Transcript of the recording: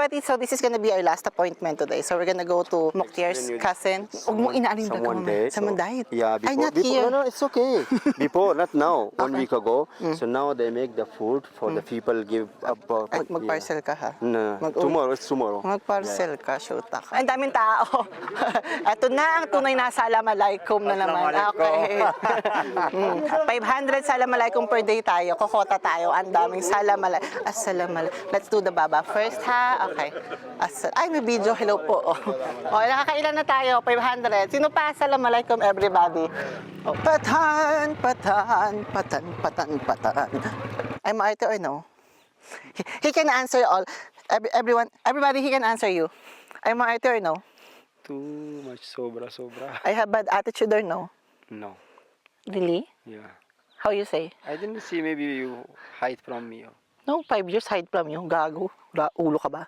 everybody, so this is gonna be our last appointment today. So we're gonna go to Moktiar's cousin. Huwag mong inaalin na Someone died. Someone died. Yeah, Ay, not before, here. no, it's okay. Before, not now. 1 Okay. week ago. So now they make the food for the people give up. Ay, mag-parcel ka ha. No, Mag-ul- it's tomorrow. Mag-parcel ka, shoot ako. Ang daming tao. Ito na ang tunay na Assalamualaikum na naman. Okay. 500 Assalamualaikum per day tayo. Kokota tayo. Ang daming Assalamualaikum. Let's do the baba first ha. Okay. Ay, may video. Hello po. Okay, nakakailan na tayo. 500. Sino pa? Assalamualaikum everybody. Oh, patan, patan, patan, patan, patan. Ay, maarte or no? He can answer all. Everybody, he can answer you. I'm maarte or no? Too much sobra. I have bad attitude or no? No. Really? Yeah. How you say? I didn't see maybe you hide from me. No, 5 years hide from you. Gago. Ulo ka ba?